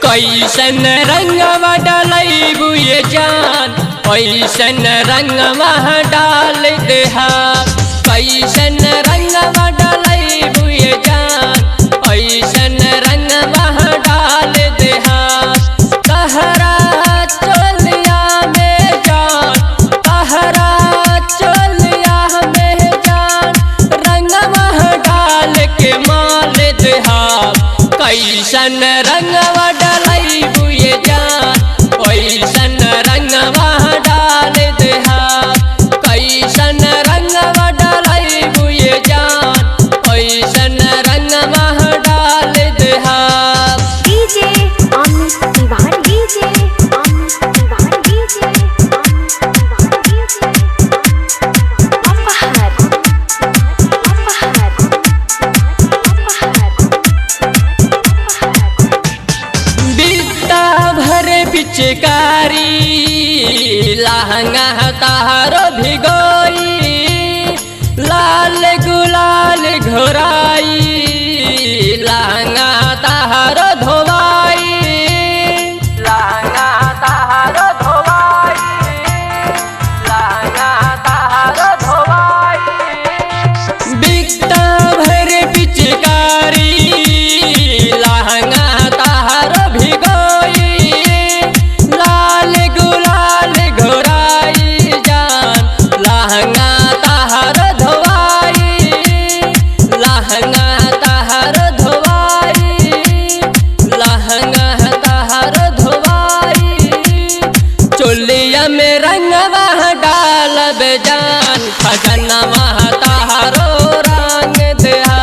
कैसन रंगवा डलैबू ये जान, कैसन रंगवा डाल देहा। कैसन रंगवा डलैबू ये जान, कैसन रंगवा डाल देहा। तहरा चोलिया में जान, तहरा चोलिया में जान, रंगवा डाल के माल देहा। कैसन रंगवा डलैबू ये जान, कैसन रंगवा डाल देहा। कैसन रंगवा डलैबू ये जान, कैसन रंगवा डाल देहा। DJ Amit Tiwari, DJ Amit Tiwari, DJ Amit Tiwari, DJ अपहर अपहर बिता भरे पिचकारी, लहंगा तारो भिगोई, लाल गुलाल घोराई, लहंगा तारो धोवाई, लहंगा तारो धोवाई, लहंगा तारो धोवाई। बिता भरे पिचकारी, लहंगा तारो भिगोई, लाल गुलाल घोराई जान, लहंगा तारो धोवाई, लहंगा तारो धोवाई, लहंगा तारो धोवाई। चोलिया में रंगवा डालब जान, खजनवा तारो रंग देहा।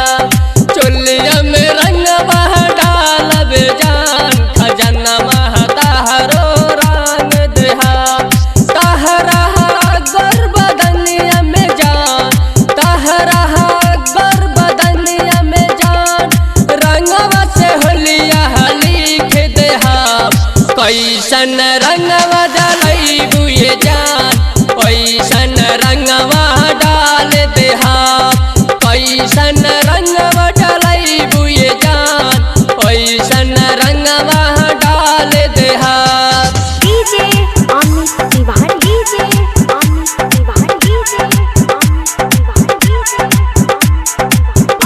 चोलिया में रंगवा डालब जान, खजनवा तारो रंग देहा। तहरा गर्भदनिया में जान, तहरा गर्भदनिया में जान, रंगवा से होलिया लिख देहा। कैसन रंगवा डलैबू ये जान, कैसन रंगवा डाल देहा। कैसन रंगवा डलैबू ये जान, कैसन रंगवा डाल देहा। DJ Amit Tiwari, DJ Amit Tiwari, DJ Amit Tiwari, DJ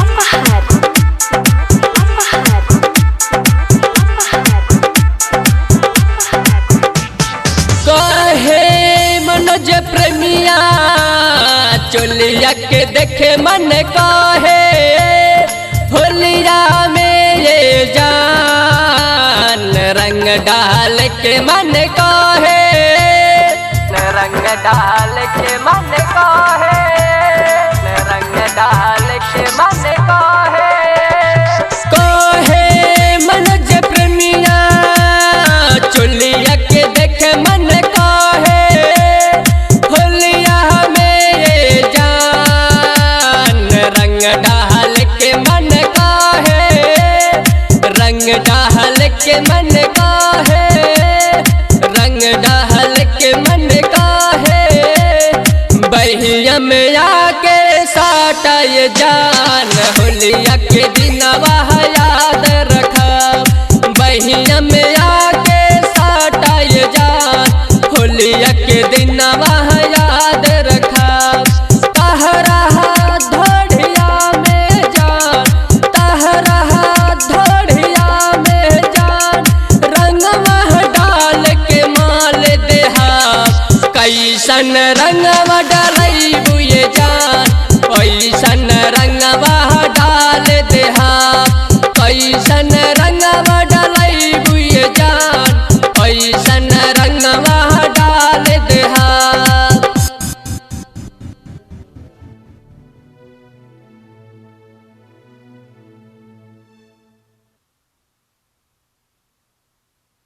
अपहर अपहर कहे मनोज प्रेमिया, चोलिया के देखे मन कहे, होलिया में ये जान, रंग डाल के मन कहे, रंग डाल के मन कहे, रंग डाल के मन कहे। कहे मनोज प्रेमिया, चोलिया के देखे मन कहे, होलिया में ये जान, रंग डाल के मन कहे, रंग डाल के मन कहे, रंग डाल के मन कहे। बहिया में आके साटा ये जान, होलिया के दिनवा याद रखा। बहिया में आके साटा ये जान, होलिया के दिनवा याद रखा। तहरा धोड़िया में जान, तहरा धोड़िया में जान, रंगवा डाल के माल देहा। कैसन रंगवा डलैबू ये जान, कैसन रंगवा डाल देहा। कैसन